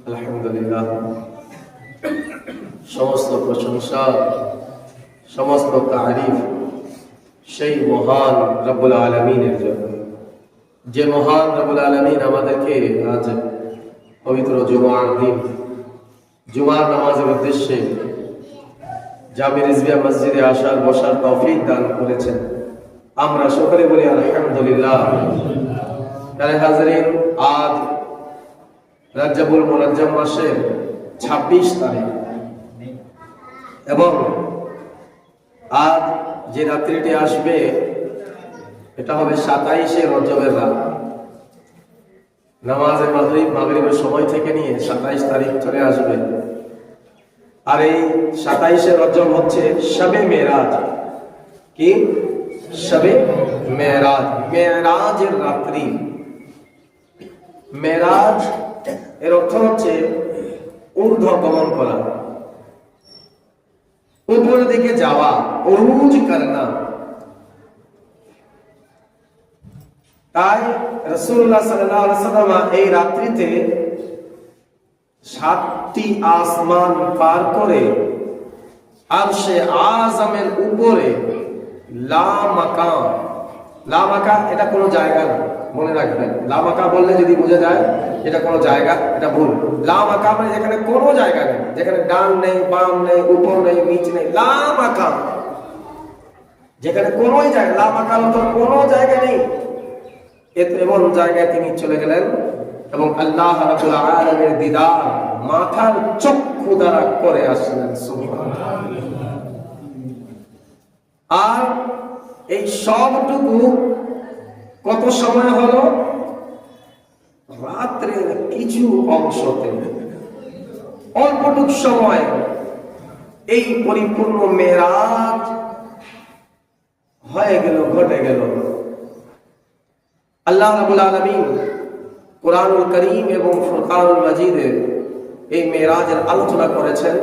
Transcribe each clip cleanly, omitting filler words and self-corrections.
আলহামদুলিল্লাহ, সমস্ত প্রশংসা, সমস্ত তারিফ সেই মহান রব্বুল আলামিনের জন্য, যে মহান রব্বুল আলামিন আমাদেরকে আজ পবিত্র জুমার দিন জুমার নামাজের উদ্দেশ্যে জামে রিজভিয়া মসজিদে আসার বসার তৌফিক দান করেছেন। আমরা সকলে বলি আলহামদুলিল্লাহ। তাহলে হাজরিন, আজ রাজ্জাবুল মুনাজ্জাম মাসের 26 তারিখ এবং আজ যে রাত্রিটি আসবে এটা হবে 27শে রজবের রাত। নামাজে মাগরিবের সময় থেকে নিয়ে 27 তারিখ চলে আসবে। আর এই 27শে রজব হচ্ছে শবে মেরাজ। কি? শবে মেরাজ, মেরাজের রাত্রি। মেরাজ এর অর্থ হচ্ছে ঊর্ধ্ব গমন করা, উপরের দিকে যাওয়া, উরুজ করনা। তাই রাসূলুল্লাহ সাল্লাল্লাহু আলাইহি ওয়াসাল্লাম এই রাত্রিতে 7টি আসমান পার করে আরশে আযমের উপরে লা মাকাম, লা মাকাম এটা কোনো জায়গা না, মনে রাখবেন। লা মাকাম বললে যদি বোঝা যায় এটা কোনো জায়গা, এটা ভুল। লা মাকাম মানে যেখানে কোনো জায়গা নেই, যেখানে ডান নেই, বাম নেই, উপর নেই, নিচ নেই। লা মাকাম যেখানে কোনোই জায়গা, লা মাকাম তো কোনো জায়গা নেই। এমন জায়গায় তিনি চলে গেলেন এবং আল্লাহ রাব্বুল আলামিনের দিদার মাথার চক্ষু দ্বারা করে আসলেন। সুবহানাল্লাহ। আর এই সবটুকু কত সময় হলো? রাত্রের কিছু অংশতে, অল্পটুক সময় এই পরিপূর্ণ মেরাজ হয়ে গেল, ঘটে গেল। আল্লাহ রাব্বুল আলামিন কুরআনুল কারীম এবং ফুরকানুল মাজিদে এই মেরাজের আলোচনা করেছেন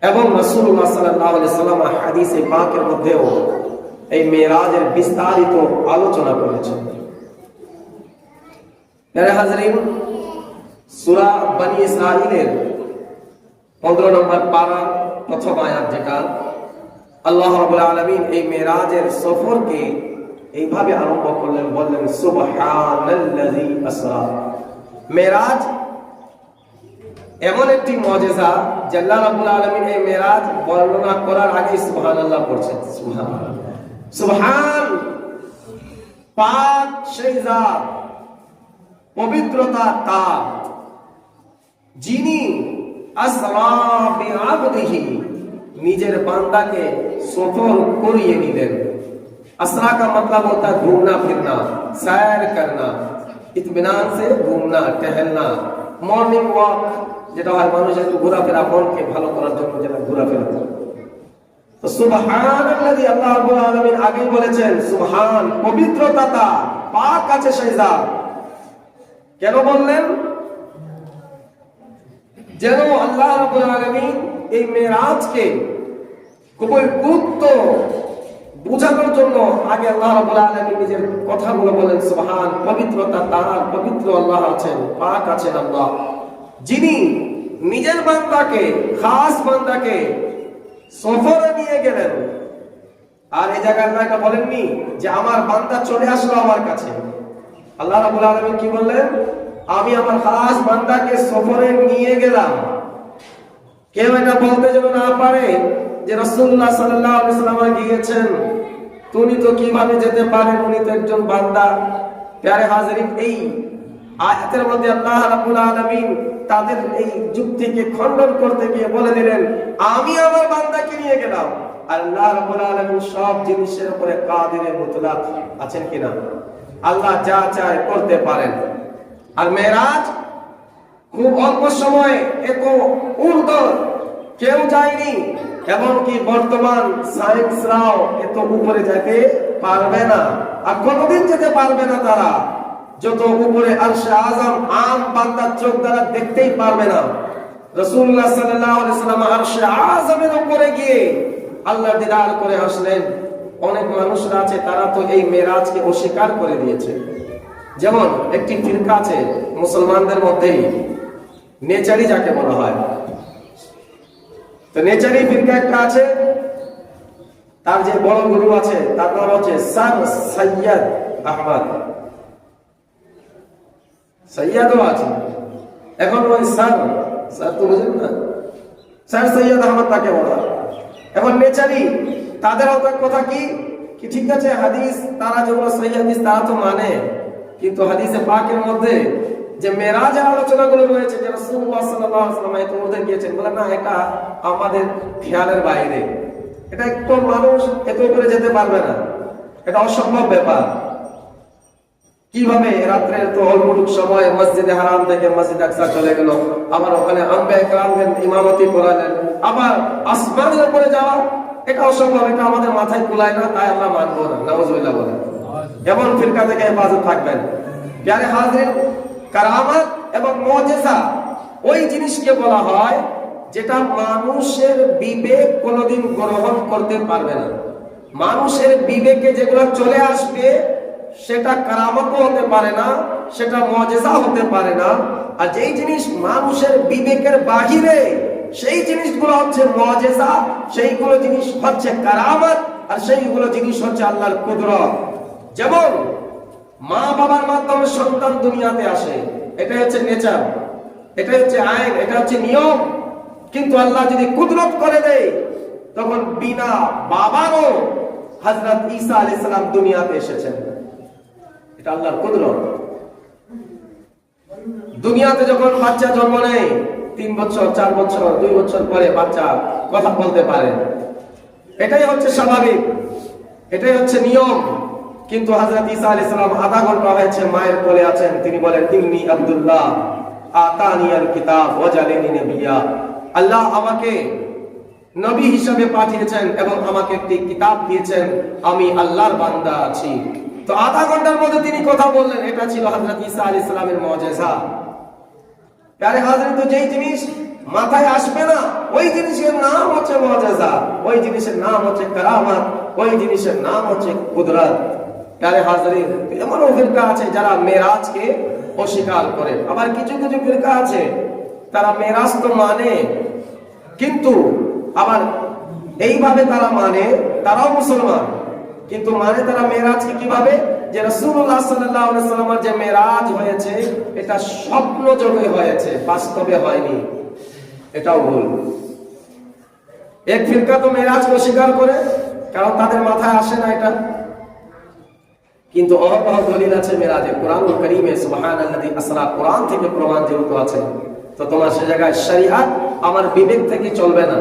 এবং রাসূলুল্লাহ সাল্লাল্লাহু আলাইহি ওয়াসাল্লাম হাদিসে পাকের মধ্যেও এই মেরাজের বিস্তারিত আলোচনা করেছেন। মেরে হাজরিন, সূরা বনী ইসরাঈলের 15 নম্বর পারা প্রথম আয়াত, যেটা আল্লাহ রাব্বুল আলামিন এই মেরাজের সফরকে এইভাবে আরম্ভ করলেন, বললেন সুবহানাল্লাযী আসরা। মেরাজ এমন একটি মুজিজা যে আল্লাহ রাব্বুল আলামিন এই মেরাজ বর্ণনা করার আগে সুবহানাল্লাহ পড়ছেন। সুবহানাল্লাহ, সুবহান, পাক সেই জাত, পবিত্রতা তার, যিনি আসরা বিআবদিহি, নিজের বান্দাকে সফর করিয়ে নিলেন। असरा का मतलब होता है घूमना फिरना, सैर करना, इत्मीनान से घूमना टहलना, मॉर्निंग वॉक, যেটা হয় মানুষের ঘোরাফেরা, মনকে ভালো করার জন্য যেটা ঘোরাফেরা করে। তো সুবহানাল্লাযী, আল্লাহ রাব্বুল আলামিন আগেই বলেছেন সুবহান, পবিত্রতা তার, পাক আছে সেই জাত। কেন বললেন? যেন আল্লাহ রাব্বুল আলামিন এই মেরাজকে খুবই গুরুত্ব বোঝানোর জন্য আগে আল্লাহ রাব্বুল আলামিন নিজের কথাগুলো বলেন সুবহান, পবিত্রতা তার, পবিত্র আল্লাহ আছেন, পাক আছেন আল্লাহ, যিনি নিজের বান্দাকে, খাস বান্দাকে সফরে নিয়ে গেলেন। আর এই জায়গায় আল্লাহ এটা বলেননি যে আমার বান্দা চলে আসলো আমার কাছে। আল্লাহ রাব্বুল আলামিন কি বললেন? আমি আমার খাস বান্দাকে সফরে নিয়ে গেলাম। কেউ এটা বলতে যেন না পারে যে রাসূলুল্লাহ সাল্লাল্লাহু আলাইহি ওয়াসাল্লাম গিয়েছেন, তিনি তো কিভাবে যেতে পারেন, উনি তো একজন বান্দা। প্যারে হাজরিন, এই আয়াতের মধ্যে আল্লাহ রাব্বুল আলামিন তাদের এই যুক্তিকে খণ্ডন করতে গিয়ে বলে দিলেন আমি আমার বান্দাকে নিয়ে গেলাম। আল্লাহ রাব্বুল আলামিন সব জিনিসের উপরে কাদিরে মুতলাক আছেন কিনা? আল্লাহ যা চায় করতে পারেন। আর মেরাজ খুব অল্প সময়, এত ঊর্ধ্ব কেউ যায়নি, এমনকি বর্তমান সায়েন্সরাও এত উপরে যেতে পারবে না, আর কোনোদিন যেতে পারবে না। তারা যত উপরে আরশে আযম আম বান্দার চোখ দ্বারা দেখতেই পারবে না। রাসূলুল্লাহ সাল্লাল্লাহু আলাইহি ওয়াসাল্লাম আরশে আযমের উপরে গিয়ে আল্লাহ দিদার করে আসলেন। অনেক মানুষরা আছে তারা তো এই মেরাজকে অস্বীকার করে দিয়েছে। যেমন একটি ফিরকা আছে মুসলমানদের মধ্যেই, নেচারি যাকে বলা হয়। তো নেচারি ফিরকা একটা আছে, তার যে বড় গুরু আছে তার নাম হচ্ছে স্যার সৈয়দ আহমদ। সৈয়দও আছে, এখন ওই স্যার তো বুঝেন না, স্যার সৈয়দ আহমদ তাকে বলা। এখন নেচারি তাদের কথা কি ঠিক আছে, হাদিস তারা যেগুলো সহিহ হাদিস তারা তো মানে, কিন্তু হাদিসে পাকের মধ্যে যে মেরাজের আলোচনাগুলো রয়েছে যে রাসূলুল্লাহ সাল্লাল্লাহু আলাইহি ওয়াসাল্লাম এত মধ্যে গিয়েছেন, বলে না এটা আমাদের খেয়ালের বাইরে, এটা একটু মানুষ এত করে যেতে পারবে না, এটা অসম্ভব ব্যাপার। কিভাবে রাত্রের তো অল্পটুক সময় মসজিদে হারাম থেকে মসজিদ আকসা চলে গেল, আবার ওখানে আম্বিয়া কেরামদের ইমামতি করালেন, আবার আসমানের উপরে যাওয়া, এটা অসম্ভব, এটা আমাদের মাথায় কুলায় না, তাই আমরা মানবো না। নাউজুবিল্লাহ বলেন। এমন ফিরকা থেকে হেফাজত থাকবেন। প্যারে হাজির, কারামাত এবং মুজিজা ওই জিনিসকে বলা হয় যেটা মানুষের বিবেক কোনোদিন গ্রহণ করতে পারবে না। মানুষের বিবেকে যেগুলো চলে আসবে সেটা কারামতও হতে পারে না, সেটা মুজিজা হতে পারে না। আর যেই জিনিস মানুষের বিবেকের বাহিরে, সেই জিনিসগুলো হচ্ছে মুজিজা, সেইগুলো জিনিস হচ্ছে কারামত, আর সেইগুলো জিনিস হচ্ছে আল্লাহর কুদরত। যেমন মা বাবার মাধ্যমে সন্তান দুনিয়াতে আসে, এটা হচ্ছে নেচার, এটা হচ্ছে আইন, এটা হচ্ছে নিয়ম। কিন্তু আল্লাহ যদি কুদরত করে দেয়, তখন বিনা বাবারও হযরত ঈসা আলাইহিস সালাম দুনিয়াতে এসেছেন, এটা আল্লাহর কুদরত। দুনিয়াতে যখন বাচ্চা জন্ম নেয় 3 বছর 4 বছর 2 বছর পরে বাচ্চা কথা বলতে পারে, এটাই হচ্ছে স্বাভাবিক, এটাই হচ্ছে নিয়ম। কিন্তু হযরত ঈসা আলাইহিস সালাম আধা ঘন্টা হয়েছে মায়ের কোলে আছেন, তিনি বলেন ইন্নী আব্দুল্লাহ আতানিয়াল কিতাব ওয়া জালানি নবিয়্যা, আল্লাহ আমাকে নবী হিসেবে পাঠিয়েছেন এবং আমাকে একটি কিতাব দিয়েছেন, আমি আল্লাহর বান্দা আছি। তো আধা ঘন্টার মধ্যে তিনি কথা বললেন, এটা ছিল হযরত ঈসা আলাইহিস সালামের মুজিজা। প্যারে হাজির, তো যেই জিনিস মাথায় আসবে না ওই জিনিসের নাম হচ্ছে মুজিজা, ওই জিনিসের নাম হচ্ছে কারামাত, ওই জিনিসের নাম হচ্ছে কুদরত। প্যারে হাজির, এমন ফিরকা আছে যারা মেরাজকে অস্বীকার করে, আবার কিছু কিছু ফিরকা আছে তারা মেরাজ তো মানে, কিন্তু আবার এইভাবে তারা মানে, তারাও মুসলমান, কিন্তু মানে তারা মেরাজকে কিভাবে, যে রাসূলুল্লাহ সাল্লাল্লাহু আলাইহি ওয়াসাল্লামের যে মেরাজ হয়েছে এটা স্বপ্ন জগে হয়েছে, বাস্তবে হয়নি, এটাও ভুল। এক ফিরকা তো মেরাজকে অস্বীকার করে, কারণ তাদের মাথায় আসে না এটা, কিন্তু অহরহ দলিল আছে মেরাজে, কোরআনুল কারীমে সুবহানাল্লাযী আসরা, কোরআন থেকে প্রমাণ যেহেতু আছে, তো তোমার সে জায়গায় শরীয়ত আমার বিবেক থেকে চলবে না,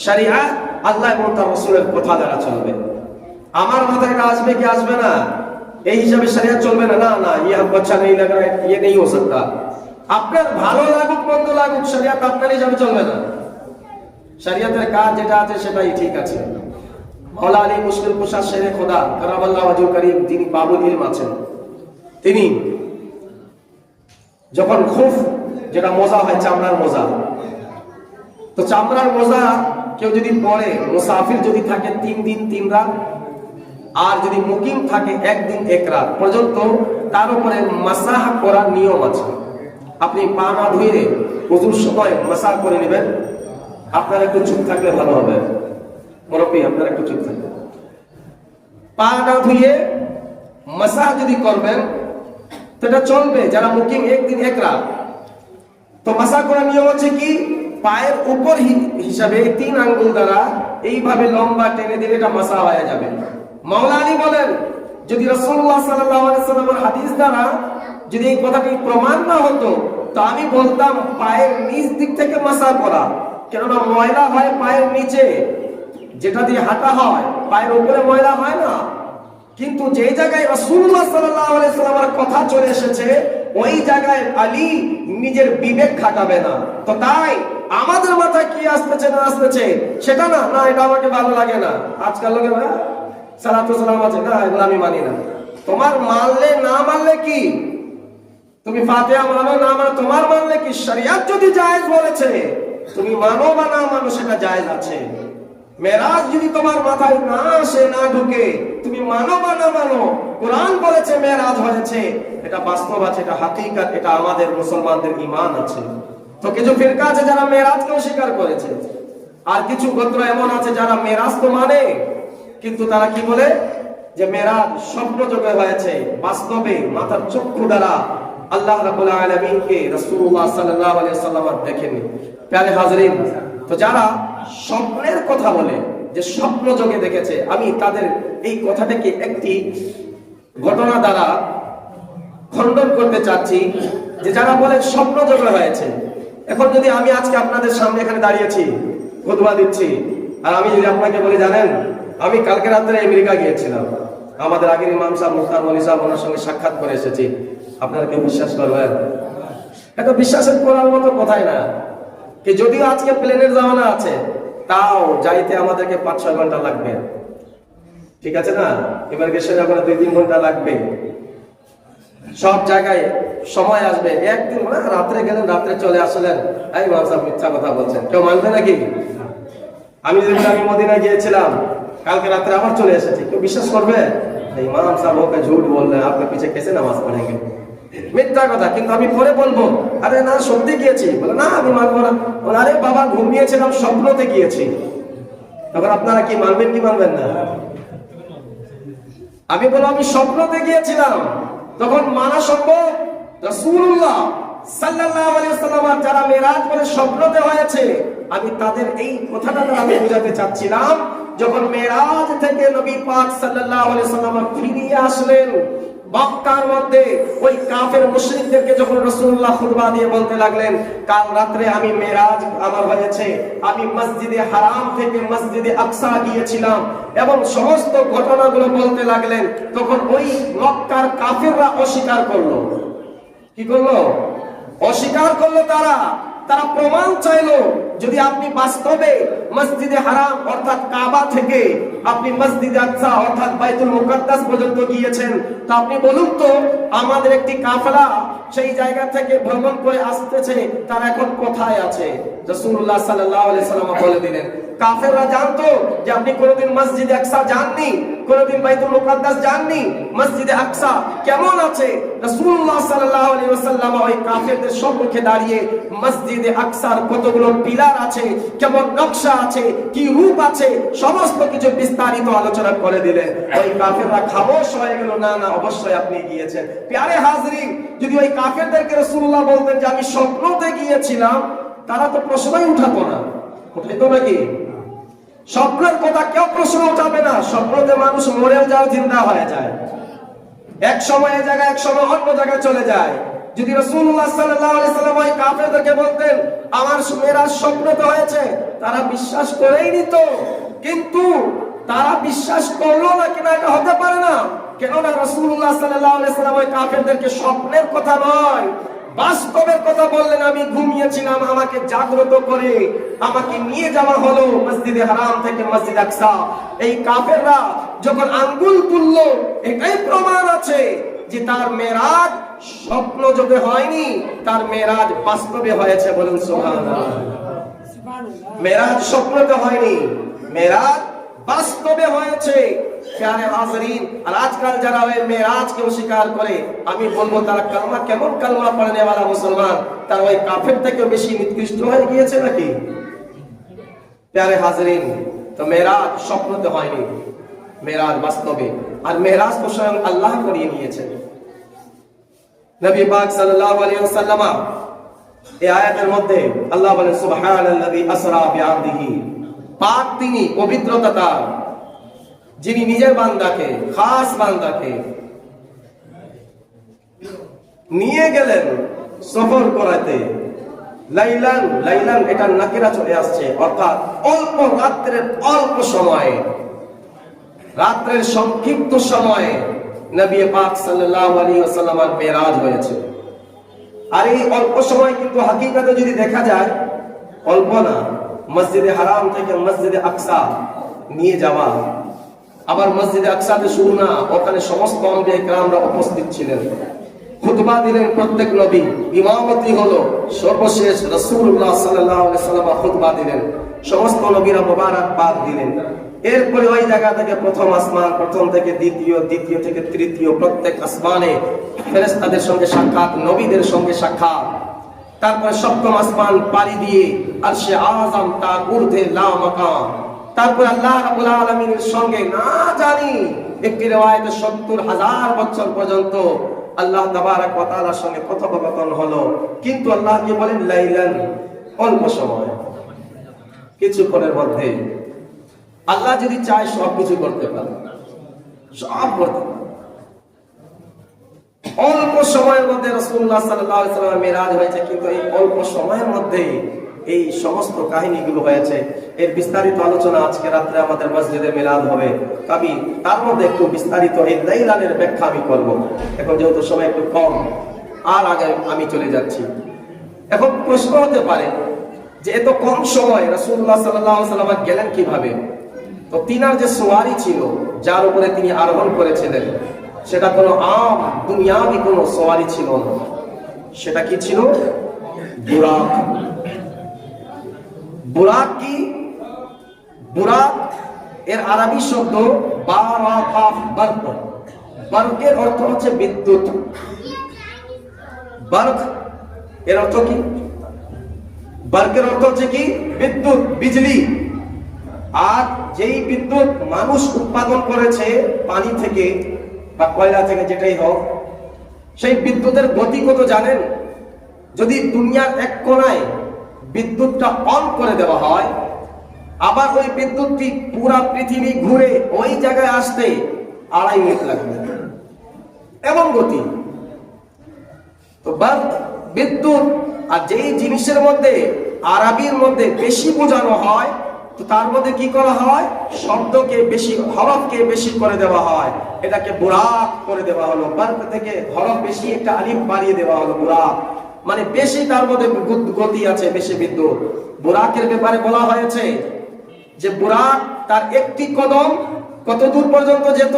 শরীয়ত আল্লাহ এবং তার রাসূলের কথা দ্বারা চলবে। আমার মাথায় এটা আসবে কি আসবে না এই হিসাবে শরীয়ত চলবে না, না না ये हमको अच्छा नहीं लग रहा है, ये नहीं हो सकता। আপনার ভালো লাগুক মন্দ লাগুক, শরীয়ত আপনার হিসাবে চলবে না। শরীয়তের কাজ যেটা আছে সেটাই ঠিক আছে। মাওলা আলী মুশকিল কুশা শেরে খোদা কারামাল্লাহু ওয়াজহুল কারীম, যিনি বাবুল ইলম আছেন, তিনি যখন খুফ, যেটা মোজা হয় চামড়ার মোজা, তো চামড়ার মোজা কেউ যদি পরে, মুসাফির যদি থাকে 3 দিন 3 রাত, আর যদি মুকিম থাকে 1 দিন 1 রাত পর্যন্ত, তার উপরে মাসাহ করার নিয়ম আছে। আপনি পা না ধুয়ে ওযুর সময় মাসাহ করে নেবেন। আপনার একটু চুপ থাকলে ভালো হবে, মুরব্বি আপনার একটু চুপ থাকবে। পা না ধুয়ে মাসাহ যদি করবেন তো এটা চলবে, যারা মুকিম 1 দিন 1 রাত। তো মাসাহ করার নিয়ম হচ্ছে কি, পায়ের উপর হিসাবে 3 আঙ্গুল দ্বারা এইভাবে লম্বা টেনে দিলে এটা মাসাহ হয়ে যাবে। মাওলা আলী বলেন, যদি রাসূলুল্লাহ সাল্লাল্লাহু আলাইহি ওয়াসাল্লামের হাদিস দ্বারা যদি এই কথাটি প্রমাণ না হতো, তো আমি বলতাম পায়ের নিচ দিক থেকে মাসাহ করা, কেননা ময়লা হয় পায়ের নিচে, যেটা দিয়ে হাঁটা হয়, পায়ের উপরে ময়লা হয় না। কিন্তু যে জায়গায় রাসূলুল্লাহ সাল্লাল্লাহু আলাইহি ওয়াসাল্লামের কথা চলে এসেছে, ওই জায়গায় আলী নিজের বিবেক খাটাবে না। তো তাই আমাদের মাথায় কি আসতেছে না আসতেছে সেটা না, না এটা আমাকে ভালো লাগে না, আজকাল লোকে সালাতু সালাম আছে না, এগুলো আমি মানি না। তোমার মানলে না মানলে কি, তুমি ফাতিহা মানো না মানো, তোমার মানলে কি, শরীয়ত যদি জায়েজ বলেছে তুমি মানো বা না মানো সেটা জায়েজ আছে। মেরাজ যদি তোমার মাথায় না আসে, না ঢুকে, তুমি মানো বা না মানো, কোরআন বলেছে মেরাজ হয়েছে, এটা বাস্তব আছে, এটা হাকিকত, এটা আমাদের মুসলমানদের ঈমান আছে। তো কিছু ফিরকা আছে যারা মেরাজকে অস্বীকার করেছে, আর কিছু গোত্র এমন আছে যারা মেরাজ তো মানে, কিন্তু তারা কি বলে যে মেরাজ স্বপ্ন যোগে হয়েছে, বাস্তবে মাথার চক্ষু দ্বারা আল্লাহ রাব্বুল আলামিনকে রাসূলুল্লাহ সাল্লাল্লাহু আলাইহি ওয়াসাল্লাম দেখেননি। প্যারে হাজরিন, তো যারা স্বপ্নের কথা বলে যে স্বপ্ন যোগে দেখেছে, আমি তাদের এই কথাটাকে একটি ঘটনা দ্বারা খণ্ডন করতে চাচ্ছি। যে যারা বলে স্বপ্ন যোগে হয়েছে, এখন যদি আমি আজকে আপনাদের সামনে এখানে দাঁড়িয়েছি, খুতবা দিচ্ছি, আর আমি যদি আপনাকে বলি জানেন আমি কালকে রাত্রে আমেরিকা গিয়েছিলাম, আমাদের আগের ইমাম সাহেব মুখতার ওয়ালি সাহেব ওনার সঙ্গে সাক্ষাৎ করে এসেছি, আপনারা কেউ বিশ্বাস করবেন? এটা বিশ্বাসের করার মতো কথাই না। কি যদিও আজকে প্লেনের জামানা আছে, তাও যাইতে আমাদেরকে 5-6 ঘন্টা লাগবে, ঠিক আছে না? এবার গেছে যখন 2-3 ঘন্টা লাগবে, সব জায়গায় সময় আসবে। একদিন রাত্রে গেলেন, রাত্রে চলে আসলেন, এই ইমাম সাহেব মিথ্যা কথা বলছেন, কেউ মানবে নাকি? আমি যদি আমি মদিনায় গিয়েছিলাম, কালকে রাত্রে আবার চলে এসেছি, কেউ বিশ্বাস করবে? ইমাম সাহেব ওকে ঝুট বললেন, আপনার পিছে কেসে নামাজ পড়েঙ্গে, মিথ্যা কথা। কিন্তু আমি পরে বলবো, আরে না সত্যি গিয়েছি, বলে না আমি মানবো না, বলে আরে বাবা ঘুমিয়েছিলাম, স্বপ্নতে গিয়েছি। তখন আপনারা কি মানবেন কি মানবেন না? আমি বলবো আমি স্বপ্নতে গিয়েছিলাম, তখন মানা সম্ভব? রাসূলুল্লাহ সাল্লাল্লাহু আলাইহি ওয়াসাল্লাম যারা মেরাজ বলে স্বপ্নতে হয়েছে, আমি তাদের এই কথাটা আমি বোঝাতে চাচ্ছিলাম, যখন মেরাজ থেকে নবী পাক সাল্লাল্লাহু আলাইহি ওয়াসাল্লাম ফিরে আসলেন মক্কার মধ্যে, ওই কাফের মুশরিকদেরকে যখন রাসূলুল্লাহ খুতবা দিয়ে বলতে লাগলেন, কাল রাতে আমি মেরাজ আমার হয়েছে, আমি মসজিদে হারাম থেকে মসজিদে আকসা গিয়েছিলাম, এবং সমস্ত ঘটনাগুলো বলতে লাগলেন, তখন ওই মক্কার কাফেররা অস্বীকার করলো। কি করলো? অস্বীকার করলো। তারা প্রমাণ চাইলো, যদি আপনি বাস্তবে মসজিদে হারাম অর্থাৎ কাবা থেকে আপনি মসজিদে আকসা অর্থাৎ বাইতুল মুকাদ্দাস পর্যন্ত গিয়েছেন, তা আপনি বলুন তো আমাদের একটি কাফেলা সেই জায়গা থেকে ভ্রমণ করে আসতেছে, তারা এখন কোথায় আছে? রাসূলুল্লাহ সাল্লাল্লাহু আলাইহি সাল্লাম বলে দিলেন। কাফেররা জানতো যে আপনি কোনোদিন মসজিদে আকসা যাননি, কোনোদিন বাইতুল মুকাদ্দাস যাননি, মসজিদে আকসা কেমন আছে। রাসূলুল্লাহ সাল্লাল্লাহু আলাইহি ওয়াসাল্লাম ওই কাফেরদের সম্মুখে দাঁড়িয়ে মসজিদে আকসার কতগুলো পিলার আছে, কেমন নকশা আছে, কি রূপ আছে, সমস্ত কিছু বিস্তারিত আলোচনা করে দিলেন। ওই কাফেররা খামোশ হয়ে গেল, না না অবশ্যই আপনি গিয়েছেন। প্যারে হাজরিন, যদি ওই কাফেরদেরকে রাসূলুল্লাহ বলতেন যে আমি স্বপ্নতে গিয়েছিলাম, তারা তো প্রশ্নই উঠাতো না, উঠাইতো নাকি? স্বপ্নের কথা কেউ প্রশ্ন উঠাবে না। স্বপ্নতে মানুষ মরেও যায়, জিন্দা হয়ে যায়, এক সময় এক জায়গায় এক সময় অন্য জায়গায় চলে যায়। যদি রাসূলুল্লাহ সাল্লাল্লাহু আলাইহি সাল্লাম ওই কাফেরদেরকে বলতেন আমার মেরাজ স্বপ্নতে হয়েছে, তারা বিশ্বাস করেই নিত। কিন্তু তারা বিশ্বাস করলো না কিনা এটা হতে পারে না, কেননা রাসূলুল্লাহ সাল্লাল্লাহু আলাইহি সাল্লাম ওই কাফেরদেরকে স্বপ্নের কথা নয়, বাস্তবের কথা বললেন। আমি ঘুমিয়েছিলাম, আমাকে জাগ্রত করে আমাকে নিয়ে যাওয়া হলো মসজিদে হারাম থেকে মসজিদ আকসা। এই কাফেররা যখন আঙ্গুল তুললো, এটাই প্রমাণ আছে যে তার মেরাজ স্বপ্ন যোগে হয়নি, তার মেরাজ বাস্তবে হয়েছে। বলুন সুবহানাল্লাহ। মেরাজ স্বপ্নতে হয়নি, মেরাজ বাস্তবে হয়েছে। প্যারে হাজরিন, আর আজকাল যারা ওই মেরাজকে অস্বীকার করে, আমি বলবো তারা কালমা কেমন কালমা পড়নে वाला মুসলমান, তার ওই কাফের থেকে বেশি নিকৃষ্ট হয়ে গিয়েছে নাকি? প্যারে হাজরিন, তো মেরাজ স্বপ্নতে হয়নি, মেরাজ বাস্তবে। আর মেরাজ তো স্বয়ং আল্লাহ করিয়ে নিয়েছেন। নবী পাক সাল্লাল্লাহু আলাইহি ওয়াসাল্লাম এই আয়াতের মধ্যে আল্লাহ বলেন সুবহানাল্লাযী আসরা বিআবদিহি, পাক তিনি, পবিত্রতা তার, যিনি নিজের বান্দাকে, খাস বান্দাকে নিয়ে গেলেন সফর করাতে। লাইলান, লাইলান এটা নাকিরা চলে আসছে, অর্থাৎ অল্প রাত্রের অল্প সময়ে, রাত্রের সংক্ষিপ্ত সময়ে নবী পাক সাল্লাল্লাহু আলাইহি ওয়াসাল্লামের মেরাজ হয়েছে। আর এই অল্প সময় কিন্তু হাকিকতে যদি দেখা যায় অল্প না। মসজিদে হারাম থেকে মসজিদে আকসা নিয়ে যাওয়া, আবার মসজিদে আকসাতে শুরু না, ওখানে সমস্ত আম্বিয়া কিরামরা উপস্থিত ছিলেন, খুতবা দিলেন প্রত্যেক নবী, ইমামতি হলো সর্বশেষ রাসূলুল্লাহ সাল্লাল্লাহু আলাইহি ওয়াসাল্লাম খুতবা দিলেন, সমস্ত নবীরা মোবারকবাদ দিলেন। এরপরে ওই জায়গা থেকে প্রথম আসমান, প্রথম থেকে দ্বিতীয়, দ্বিতীয় থেকে তৃতীয়, প্রত্যেক আসমানে ফেরেশতাদের সঙ্গে সাক্ষাৎ, নবীদের সঙ্গে সাক্ষাৎ। তারপরে সপ্তম আসমান পাড়ি দিয়ে আরশে আযম তার ঊর্ধ্বে লা মাকাম, তারপরে আল্লাহ রাব্বুল আলামিনের সঙ্গে না জানি একটি রিওয়ায়াতে ৭০,০০০ বছর পর্যন্ত আল্লাহ তাবারক ওয়া তাআলার সঙ্গে কথোপকথন হলো। কিন্তু আল্লাহ কি বলেন, লাইলান, অল্প সময়, কিছুক্ষণের মধ্যে। আল্লাহ যদি চায় সব কিছু করতে পারে, সব করতে পারে। অল্প সময়ের মধ্যে রাসূলুল্লাহ সাল্লাল্লাহু আলাইহি ওয়াসাল্লাম মেরাজ হয়েছে, কিন্তু এই অল্প সময়ের মধ্যে এই সমস্ত কাহিনীগুলো হয়েছে। এর বিস্তারিত আলোচনা আজকে রাত্রে আমাদের মসজিদে মিলাদ হবে। আমি তার মধ্যে একটু বিস্তারিত এই লাইলানের ব্যাখ্যা আমি করব। এখন যেহেতু সময় একটু কম, আর আগে আমি চলে যাচ্ছি। এখন প্রশ্ন হতে পারে যে এত কম সময় রাসূলুল্লাহ সাল্লাল্লাহু আলাইহি ওয়াসাল্লাম গেলেন কিভাবে? তো তিনার যে সওয়ারি ছিল, যার উপরে তিনি আরোহণ করেছিলেন, সেটা কোনো আম দুনিয়াবি কোনো সওয়ারি ছিল না। সেটা কি ছিল? বুরাক। বুরাক কি? বুরাক এর আরবি শব্দ বারাকাফ, বারক। বারকের অর্থ হচ্ছে বিদ্যুৎ। বারক এর অর্থ কি? বারকের অর্থ হচ্ছে কি? বিদ্যুৎ, বিজলি। আর যেই বিদ্যুৎ মানুষ উৎপাদন করেছে পানি থেকে বা কয়লা থেকে, যেটাই হোক, সেই বিদ্যুতের গতি কত জানেন? যদি দুনিয়ার এক কোণায় বিদ্যুৎটা অন করে দেওয়া হয়, আবার ওই বিদ্যুৎটি পুরা পৃথিবী ঘুরে ওই জায়গায় আসতে 2.5 মিনিট লাগবে, এমন গতি। তো বিদ্যুৎ, আর যেই জিনিসের মধ্যে আরবির মধ্যে বেশি বোঝানো হয়, তো তার মধ্যে কি করা হয়? শব্দকে বেশি, হরফকে বেশি করে দেওয়া হয়। এটাকে বুরাক করে দেওয়া হলো। বার্ক থেকে হরফ বেশি, একটা আলিফ বাড়িয়ে দেওয়া হলো, বুরাক মানে বেশি, তার মধ্যে গতি আছে, বেশি বিদ্যুৎ। বুরাকের ব্যাপারে বলা হয়েছে যে বুরাক তার একটি কদম কত দূর পর্যন্ত যেত?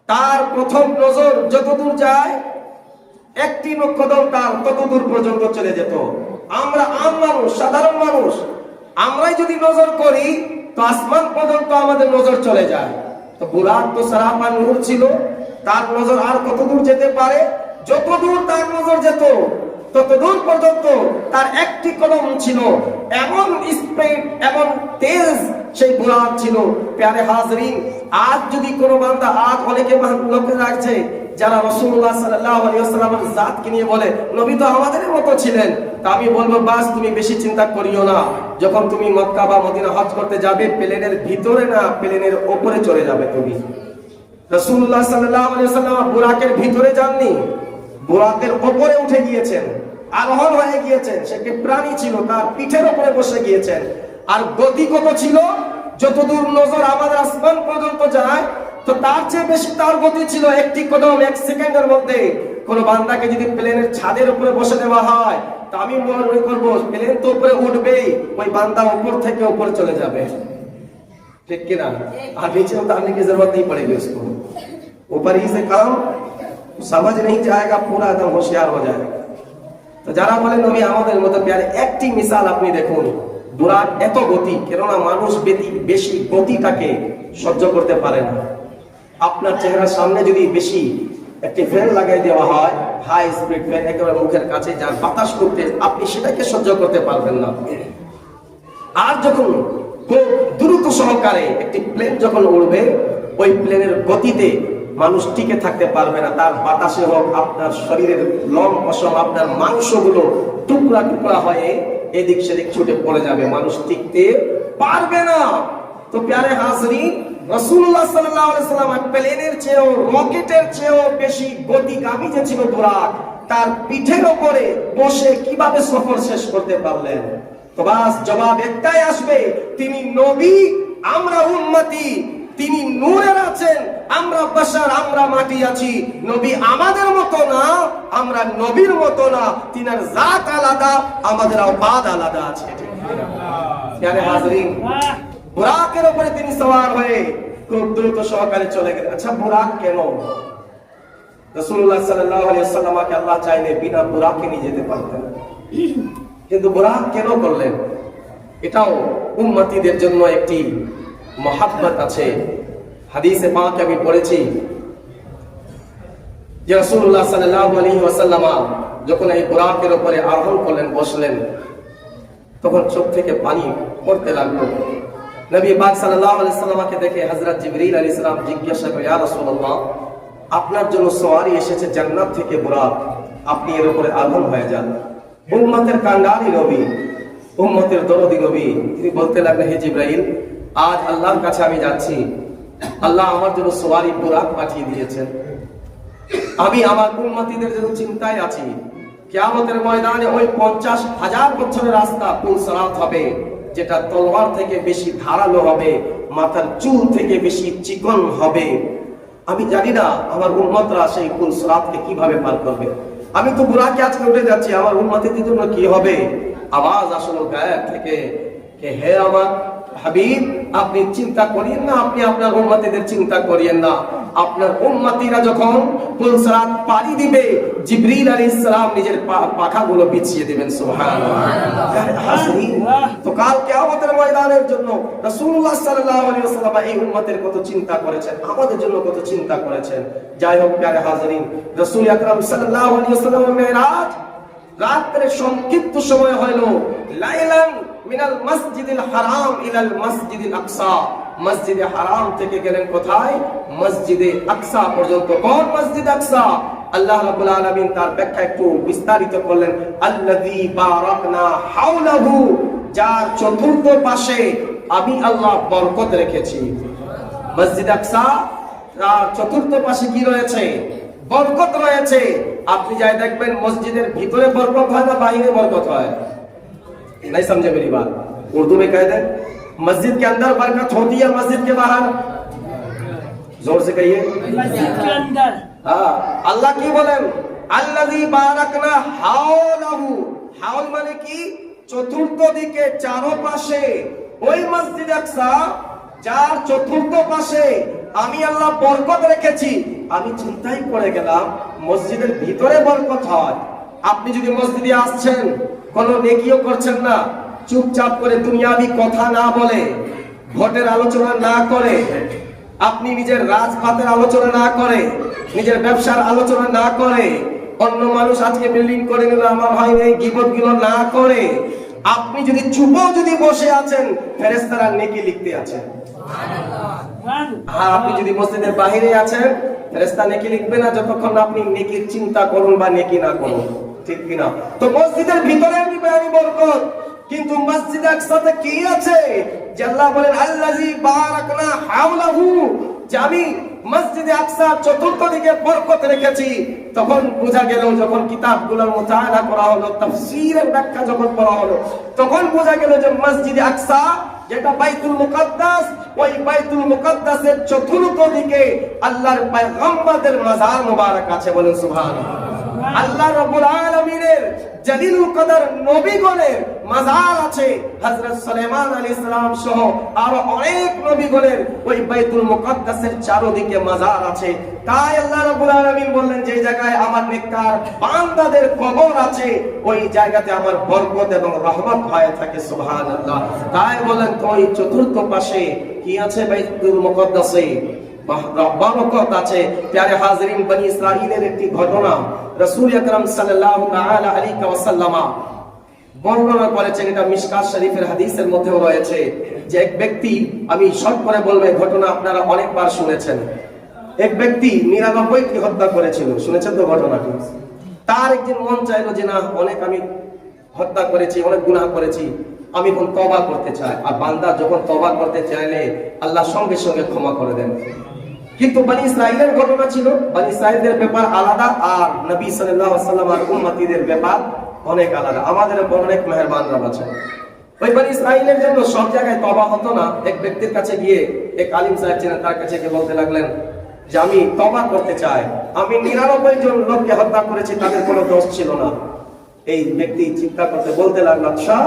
তার প্রথম নজর যত দূর যায়, একটি কদম তার তত দূর পর্যন্ত চলে যেত। আমরা আম মানুষ, সাধারণ মানুষ, আমরাই যদি নজর করি তো আসমান পর্যন্ত আমাদের নজর চলে যায়। তো বুরাক তো সারাপা নূর ছিল, তার নজর আর কত দূর যেতে পারে? যত দূর তার নজর যেত তত দূর পর্যন্ত তার একটি কদম ছিল। এমন স্পিড, এমন তেজ সেই বুরাক ছিল। প্যারে হাজরিন, আজ যদি কোনো বান্দা, আজ অনেকে লোকে রাখছে যারা রাসূলুল্লাহ সাল্লাল্লাহু আলাইহি ওয়াসাল্লামের জাতকে নিয়ে বলে নবী তো আমাদের মতো ছিলেন, তা আমি বলবো বাস তুমি বেশি চিন্তা করিও না। যখন তুমি মক্কা বা মদিনা হজ করতে যাবে, প্লেনের ভিতরে না, প্লেনের উপরে চলে যাবে তুমি। রাসূলুল্লাহ সাল্লাল্লাহু আলাইহি ওয়াসাল্লাম বুরাকের ভিতরে যাননি, বুরাকের উপরে উঠে গিয়েছেন, আরোহণ হয়ে গিয়েছেন। সে একটি প্রাণী ছিল, তার পিঠের উপরে বসে গিয়েছেন। আর গতি কত ছিল? যতদূর নজর আমাদের আসমান পর্যন্ত যায়, তো তার চেয়ে বেশি তার গতি ছিল। একটি কদম 1 সেকেন্ডের মধ্যে। কোন বান্দাকে যদি প্লেনের ছাদের উপরে বসে দেওয়া হয়, তা আমি মনে করবো প্লেন তো উপরে উঠবেই, ওই বান্দা উপর থেকে উপরে চলে যাবে, ঠিক কিনা? আর नीचे उतारने की जरूरत नहीं पड़ेगी उसको, ऊपर ही से काम समझ नहीं जाएगा, पूरा एकदम होशियार हो जाएगा। তো যারা বলেন নবী আমাদের মতো প্যারে, একটি মিসাল আপনি দেখুন। বুরাক এত গতি, কেননা মানুষ বেশি গতিটাকে সহ্য করতে পারে না। আপনার চেহারার সামনে যদি বেশি একটি ফ্যান লাগাই দেওয়া হয়, হাই স্পিড ফ্যান, একেবারে মুখের কাছে যান বাতাস করতে, আপনি সেটাকে সহ্য করতে পারবেন না। আর যখন খুব দ্রুত সহকারে একটি প্লেন যখন উড়বে, ওই প্লেনের গতিতে মানুষ টিকে থাকতে পারবে না। তার বাতাসে হোক, আপনার শরীরের লম পশম, আপনার মাংসগুলো টুকরা টুকরা হয়ে এদিক সেদিক ছুটে পড়ে যাবে, মানুষ টিকতে পারবে না। তো প্যারে হাজরিন, রাসূলুল্লাহ সাল্লাল্লাহু আলাইহি ওয়াসাল্লাম প্লেনের চেয়েও, রকেটের চেয়েও বেশি গতিগামী যে ছিল বুরাক, তার পিঠের উপরে বসে কিভাবে সফর শেষ করতে পারলেন? তো বাস জবাব একটাই আসবে, তিনি নবী, আমরা উম্মতি। তিনি নূরের আছেন, আমরা বাশার, আমরা মাটি আছি। নবী আমাদের মতো না, আমরা নবীর মতো না। তিনার জাত আলাদা, আমাদের আবাদ আলাদা আছে। প্যারে হাজরিন, বুরাকের উপরে তিনি সওয়ার হয়ে খুব দ্রুত সহকারে চলে গেলেন। আচ্ছা, বুরাক কেন? রাসূলুল্লাহ সাল্লাল্লাহু আলাইহি ওয়াসাল্লামকে আল্লাহ চাইলে বিনা বুরাকে নিয়ে যেতে পারতেন, কিন্তু বুরাক কেন করলেন? এটাও উম্মতীদের জন্য একটি মহাব্বত আছে। হাদিসে পাক আমি পড়েছি, যে রাসূলুল্লাহ সাল্লাল্লাহু আলাইহি ওয়াসাল্লাম যখন এই বুরাকের উপরে আরোহণ করলেন, বসলেন, তখন চোখ থেকে পানি পড়তে লাগলো। নবী পাক সাল্লাল্লাহু আলাইহি ওয়াসাল্লামকে দেখে হযরত জিবরীল আলাইহিস সালাম জিজ্ঞাসা করে, ইয়া রাসূলুল্লাহ, আপনার জন্য সওয়ারি এসেছে জান্নাত থেকে বুরাক, আপনি এর উপরে আরোহণ হয়ে যান। উম্মতের কাঙ্গালি নবী, উম্মতের দরদি নবী, তিনি বলতে লাগলেন, হে জিবরাইল, আজ আল্লাহর কাছে আমি যাচ্ছি, আল্লাহ আমার জন্য সওয়ারি বুরাক পাঠিয়ে দিয়েছেন। আমি আমার উম্মতীদের জন্য চিন্তায় আছি, কিয়ামতের ময়দানে ওই 50,000 বছরের রাস্তা পুল সিরাত হবে, যেটা তলোয়ার থেকে বেশি ধারালো হবে, মাথার চুল থেকে বেশি চিকন হবে। আমি জানি না আমার উম্মতরা সেই পুল সিরাতকে কিভাবে পার করবে। আমি তো বুরাকে আজকে উঠে যাচ্ছি, আমার উম্মতীদের জন্য কি হবে? আওয়াজ আসলো গায়েব থেকে, হে আমার হাবিব, আপনি চিন্তা করিয়েন না, আপনি আপনার উম্মতীদের চিন্তা করিয়েন না। আপনার উম্মতীরা যখন পুল সিরাত পাড়ি দিবে, জিবরিল আলাইহিস সালাম নিজের পাখাগুলো বিছিয়ে দিবেন। সুবহানাল্লাহ। তো কাল কিয়ামতের ময়দানের জন্য রাসূলুল্লাহ সাল্লাল্লাহু আলাইহি ওয়াসাল্লাম এই উম্মতের কত চিন্তা করেছেন, আমাদের জন্য কত চিন্তা করেছেন। যাই হোক প্যারে হাজিরিন, রাসূল আকরাম সাল্লাল্লাহু আলাইহি ওয়াসাল্লামের মেরাজ রাতের সংক্ষিপ্ত সময় হলো লাইলান মিনাল মসজিদিল হারাম ইলাল মসজিদিল আকসা। মসজিদে হারাম থেকে গেলেন কোথায়? মসজিদে আকসা পর্যন্ত। কোন মসজিদ আকসা? আল্লাহ রাব্বুল আলামিন তার ব্যাখ্যা একটু বিস্তারিত করলেন, আল্লাযী বারাকনা হাওলাহু, যার চতুর্থ পাশে আমি আল্লাহ বরকত রেখেছি। মসজিদ আকসা তার চতুর্থ পাশে কি রয়েছে? বরকত রয়েছে। আপনি যাই দেখবেন মসজিদের ভিতরে বরকত হয় না বাইরে বরকত হয়? नहीं समझे मेरी बात? उर्दू में कह दे, मस्जिद के अंदर बरकत होती है, मस्जिद के बाहर? जोर से कहिए, मस्जिद के अंदर। हाँ, अल्लाह की बोलें अल्लाजी बारकना हाउलहु। हाउल माने की चतुर्थ दिके चारों पाशे ওই মসজিদ আকসা যার চতুর্থ পাশে আমি আল্লাহ বরকত রেখেছি। আমি চিন্তাই করে গেলাম মসজিদের ভিতরে বরকত হয়। আপনি যদি মসজিদে আসছেন, কোন নেকিও করছেন না, চুপচাপ করে দুনিয়াবি কথা না বলে, ভোটের আলোচনা না করে, আপনি নিজের রাজপাতের আলোচনা না করে, নিজের ব্যবসার আলোচনা না করে, অন্য মানুষ আজকে বিল্ডিং করে নিল আমার ভাই এই গীবতগুলো না করে, আপনি যদি চুপও যদি বসে আছেন, ফেরেশতারা নেকি লিখতে আছেন। আর আপনি যদি মসজিদের বাইরে আছেন, ফেরেশতা নেকি লিখবে না যতক্ষণ আপনি নেকির চিন্তা করুন বা নেকি না করুন, ঠিক কিনা? তো মসজিদের ভিতরে আমি বরকত, কিন্তু মসজিদ আকসাতে কি আছে? যে আল্লাহ বলেন আল্লাযী বারাকনা হাওলাহু, যে আমি মসজিদে আকসা চতুর্থ দিকে বরকত রেখেছি। তখন বোঝা গেল, যখন কিতাবগুলোর মুতাআলা করা হলো, তাফসীরের ব্যাখ্যা যখন পড়া হলো, তখন বোঝা গেল যে মসজিদে আকসা যেটা বাইতুল মুকাদ্দাস, ওই বাইতুল মুকাদ্দাসের চতুর্থ দিকে আল্লাহর পয়গম্বরদের মাজার মুবারক আছে। বলেন সুবহানাল্লাহ। আল্লাহ রাব্বুল আলামিনের জলিলুল কদর নবীগণের মাজার আছে। হযরত সুলাইমান আলাইহিস সালাম সহ আরো অনেক নবীগণের ওই বাইতুল মুকাদ্দাসের চারদিকে মাজার আছে। তাই আল্লাহ রাব্বুল আলামিন বললেন, যে জায়গায় আমার নেককার বান্দাদের কবর আছে, ওই জায়গাতে আমার বরকত এবং রহমত হয়ে থাকে। সুবহানাল্লাহ। তাই বলেন, তো ওই চতুর্থ পাশে কি আছে? বাইতুল মুকাদ্দাসে বরকত আছে। প্যারে হাজিরিন, বনি ইসরাইলের একটি ঘটনা রাসূল আকরাম সাল্লাল্লাহু তাআলা আলাইহি ওয়াসাল্লাম বর্ণনা করেছেন। এটা মিশকাত শরীফের হাদিসের মধ্যেও রয়েছে যে এক ব্যক্তি, আমি শর্ট করে বলবো, ঘটনা আপনারা অনেকবার শুনেছেন। এক ব্যক্তি 99টি হত্যা করেছিল, শুনেছেন তো ঘটনাটি? তার একদিন মন চাইলো যে না, অনেক আমি হত্যা করেছি, অনেক গুনাহ করেছি, আমি এখন তওবা করতে চাই। আর বান্দা যখন তওবা করতে চাইলে আল্লাহ সঙ্গে সঙ্গে ক্ষমা করে দেন। কিন্তু বনি ইসরাইলের ঘটনা ছিল, বনি ইসরাইলদের ব্যাপার আলাদা, আর নবী সাল্লাল্লাহু আলাইহি ওয়াসাল্লাম আর উম্মতীদের ব্যাপার অনেক আলাদা। আমাদের উপর অনেক মেহেরবান রব আছেন। ওই বনি ইসরাইলের জন্য সব জায়গায় তওবা হতো না। এক ব্যক্তির কাছে গিয়ে, এক আলিম সাহেব ছিলেন, তার কাছে গিয়ে বলতে লাগলেন যে আমি তওবা করতে চাই, আমি 99 জন লোককে হত্যা করেছি, তাদের কোনো দোষ ছিল না। এই ব্যক্তি চিন্তা করতে বলতে লাগলো, আচ্ছা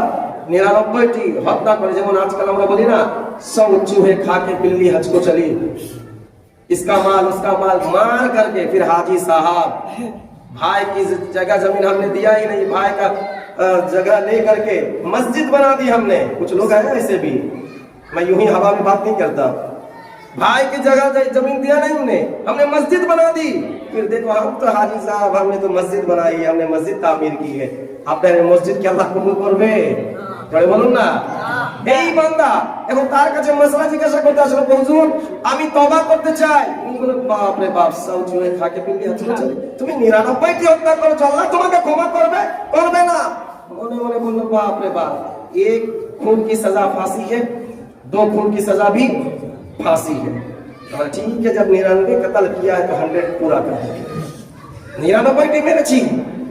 99টি হত্যা করে, যেমন আজকাল আমরা বলি না, সব চুহে खा के बिल्ली हज को चली, इसका माल उसका माल मार करके फिर हाजी साहब भाई की जगह जमीन हमने दिया ही नहीं, भाई का जगह ले करके मस्जिद बना दी हमने। कुछ लोग हैं ऐसे भी, मैं यूं ही हवा में बात नहीं करता, भाई की जगह जमीन दिया नहीं उन्हें, हमने मस्जिद बना दी। फिर देखो हम तो हाजी साहब, हमने तो मस्जिद बनाई है, हमने मस्जिद तामीर की है। आपने मस्जिद के अल्लाह कबूल करबे? পরে বলুন না। এই বান্দা এখন তার কাছে মাসলা জিজ্ঞাসা করতে আসলে, হুজুর আমি তওবা করতে চাই। উনি বলেন বাপ রে বাপ, সাউ চুয়ে খাকে পিন্ডি আছে, তুমি 99টি হত্যা করেছো, আল্লাহ তোমাকে ক্ষমা করবে? করবে না। মনে মনে বলল বাপ রে বাপ, एक खून की सजा फांसी है, 2 खून की सजा भी फांसी है। और ठीक है, जब 99 कत्ल किया है तो 100 पूरा कर दो। 99টি মেরেছি,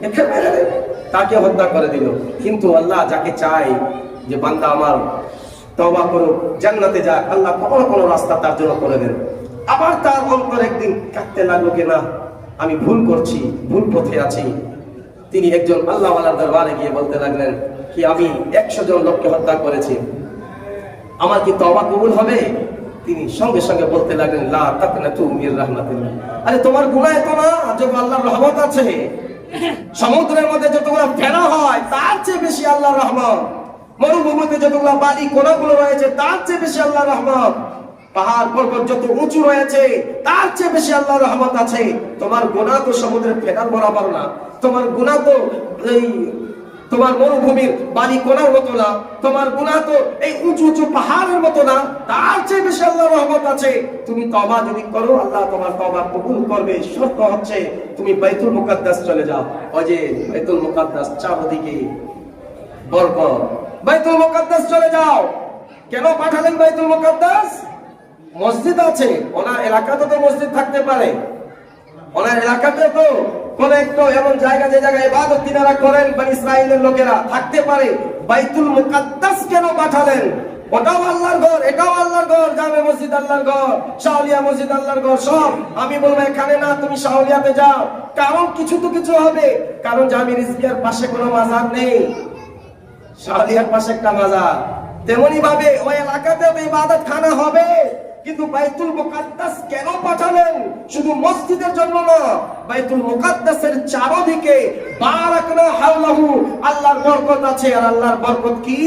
একে মেরে দে, তাকে হত্যা করে দিল। কিন্তু আল্লাহ যাকে চায় যে বান্দা আমার তওবা করুক, জান্নাতে যাক, আল্লাহ কোনো কোনো রাস্তা তার জন্য করে দেন। আবার তার অন্তর একদিন কাঁদতে লাগলো যে না, আমি ভুল করছি, ভুল পথে আছি। তিনি একজন আল্লাহওয়ালার দরবারে গিয়ে বলতে লাগলেন কি আমি 100 জন লোককে হত্যা করেছি, আমার কি তওবা কবুল হবে? তিনি সঙ্গে সঙ্গে বলতে লাগলেন লা তাকনাতু মির রাহমাতিল্লাহ, আরে তোমার গুনাহ এত না যে আল্লাহর রহমত আছে। সমুদ্রের মধ্যে যতগুলো ফেনা হয় তার চেয়ে বেশি আল্লাহর রহমত, মরুভূমিতে যতগুলো বালি কোনাগুলো রয়েছে তার চেয়ে বেশি আল্লাহর রহমত, পাহাড় পর্বত যত উঁচু রয়েছে তার চেয়ে বেশি আল্লাহর রহমত আছে। তোমার গুনাহ তো সমুদ্রের ফেনার বরাবর না, তোমার গুনাহ তো এই তোমার মরুভূমির বালি কোনার মতো না, তোমার গুনাহ তো এই উঁচু উঁচু পাহাড়ের মতো না, তার চেয়ে বেশি আল্লাহর রহমত আছে। তুমি তওবা যদি করো আল্লাহ তোমার তওবা কবুল করবে। শর্ত হচ্ছে তুমি বাইতুল মুকাদ্দাস চলে যাও। ওই যে বাইতুল মুকাদ্দাস চারদিকে বরকত, বাইতুল মুকাদ্দাস চলে যাও। কেন পাঠালেন বাইতুল মুকাদ্দাস? মসজিদ আছে, ওনার এলাকাতে তো মসজিদ থাকতে পারে, ওনার এলাকাতে তো কোন একটু এমন জায়গা যে জায়গায় ইবাদত তিনারা করেন বনি ইসরাইলের লোকেরা থাকতে পারে। বাইতুল মুকাদ্দাস কেন পাঠালেন? ওটাও আল্লাহর ঘর, এটাও আল্লাহর ঘর, জামে মসজিদ আল্লাহর ঘর, শাওলিয়া মসজিদ আল্লাহর ঘর, সব। আমি বলবো এখানে না, তুমি শাওলিয়াতে যাও। কারণ কিছু তো কিছু হবে, কারণ জামে রিজভিয়ার পাশে কোনো মাজার নেই, শাওলিয়ার পাশে একটা মাজার। তেমনি ভাবে ওই এলাকাতেও ইবাদত খানা হবে। কিন্তু বাইতুল মুকাদ্দাস কেন পাঠালেন? শুধু মসজিদের জন্য না, বাইতুল মুকাদ্দাসের চারদিকে বারাকনা হাওলাহু, আল্লাহর বরকত আছে। আর আল্লাহর বরকত কি?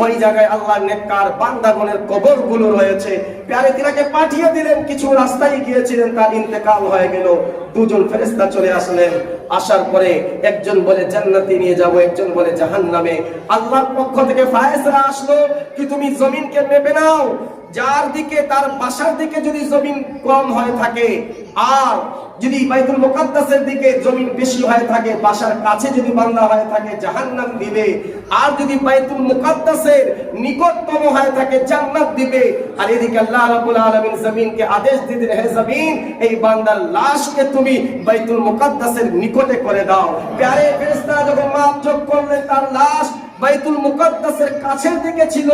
ওই জায়গায় আল্লাহর নেককার বান্দাগণের কবরগুলো রয়েছে। প্যারে তিনাকে পাঠিয়ে দিলেন, কিছু রাস্তায় গিয়েছিলেন, তার ইন্তেকাল হয়ে গেল। 2 জন ফেরেশতা চলে আসলেন। আসার পরে একজন বলে জান্নাতে নিয়ে যাব, একজন বলে জাহান্নামে। আল্লাহর পক্ষ থেকে ফায়সালা আসলো কি তুমি জমিনকে মেপে নাও, যার দিকে তার বাসার দিকে যদি জমিন কম হয়ে থাকে, আর যদি বাইতুল মুকাদ্দাসের দিকে জমিন বেশি হয়ে থাকে, বাসার কাছে যদি বান্দা হয়ে থাকে জাহান্নাম দিবে, আর যদি বাইতুল মুকাদ্দাসের নিকটতম হয়ে থাকে জান্নাত দিবে। আর এদিকে আল্লাহ রাব্বুল আলামিন জমিনকে আদেশ দিলেন, হে জমিন এই বান্দার লাশকে তুমি বাইতুল মুকাদ্দাসের নিকটে করে দাও। প্যারে ফেরেশতারা যখন মাপযোগ করলেন, তার লাশ বাইতুল মুকাদ্দাসের কাছের দিকে ছিল,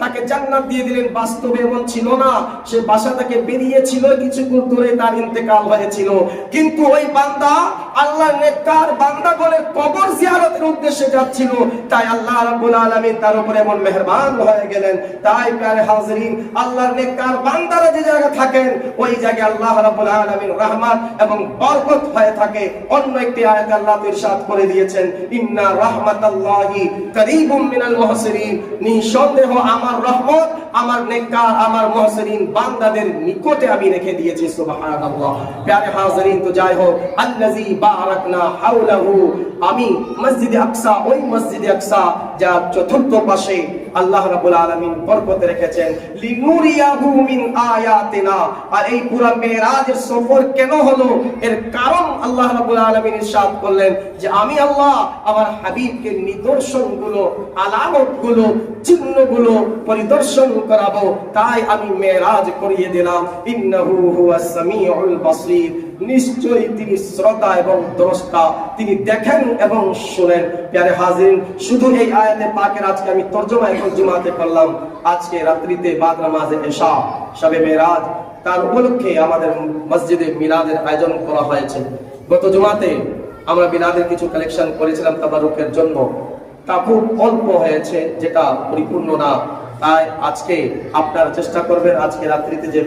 তাকে জান্নাত দিয়ে দিলেন। বাস্তবে এমন ছিল না, সে বাসা থেকে বেরিয়েছিল, কিছুক্ষণ দূরে তার ইন্তেকাল হয়েছিল। কিন্তু ওই বান্দা আল্লাহর নেককার বান্দাগণের কবর জিয়ারতের উদ্দেশ্যে যাচ্ছিল, তাই আল্লাহ রাব্বুল আলামিন তার উপরে এমন মেহেরবান হয়ে গেলেন। তাই প্যারে হাজিরিন, আল্লাহর নেককার বান্দারা যে জায়গায় থাকেন ওই জায়গায় আল্লাহ রাব্বুল আলামিন রহমত এবং বরকত হয়ে থাকে। অন্য একটি আয়াতে আল্লাহ ইরশাদ করে দিয়েছেন, ইন্না রাহমাতাল্লাহি কারীবুম মিনাল মুহসিনিন, নিঃসন্দেহ আমার রহমত আমার নেককার আমার মুহসিনিন বান্দাদের নিকটে আমি রেখে দিয়েছি। সুবহানাল্লাহ। প্যারে হাজিরিন, তো যাই হোক, আল্লাযী বারাকনা হাওলাহু, আমি মসজিদে আকসা, ওই মসজিদে আকসা যার চতুর্থ পাশে আল্লাহ রাব্বুল আলামিন বরকত রেখেছেন, লিনুরিয়াহু মিন আয়াতিনা। আর এই পুরা মেরাজের সফর কেন হলো? এর কারণ আল্লাহ রাব্বুল আলামিন ইরশাদ করলেন যে আমি আল্লাহ আমার হাবিবকে নিদর্শনগুলো, আলামতগুলো, চিহ্নগুলো পরিদর্শন করাবো, তাই আমি মেরাজ করিয়ে দিলাম। ইন্নাহু হুয়াস সামিউল বাসীর, নিশ্চয়ই তিনি শ্রোতা এবং দ্রষ্টা, তিনি দেখেন এবং শুনেন। প্যারে হাজির, শুধু এই আয়াতে পাকের আজকে আমি তরজমা এখন জুমাতে করলাম। আজকে রাত্রিতে বাদ নামাজে এশা, শবে মেরাজ, তার উপলক্ষে আমাদের মসজিদে মিলাদের আয়োজন করা হয়েছে। গত জুমাতে আমরা মিলাদের কিছু কালেকশন করেছিলাম তাবারুকের জন্য, তা খুব অল্প হয়েছে, যেটা পরিপূর্ণ না। তাই আজকে আপনারা চেষ্টা করবেন আজকে রাত্রিতে যে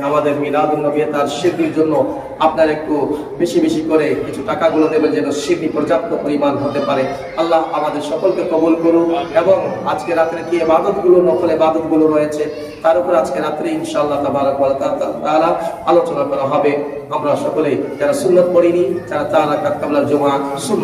আমাদের মিলাদুন নবী তার সিদ্ধির জন্য আপনারা একটু বেশি বেশি করে কিছু টাকাগুলো দেবেন যেন সিদ্ধি পর্যাপ্ত পরিমাণ হতে পারে। আল্লাহ আমাদের সকলকে কবুল করুন এবং আজকে রাত্রে কি ইবাদতগুলো নফল ইবাদতগুলো রয়েছে তার উপর আজকে রাত্রে ইনশাআল্লাহ তাবারাক ওয়া তাআলা আলোচনা করা হবে। আমরা সকলে যারা সুন্নাত পড়িনি যারা তারা কাবলার জুমা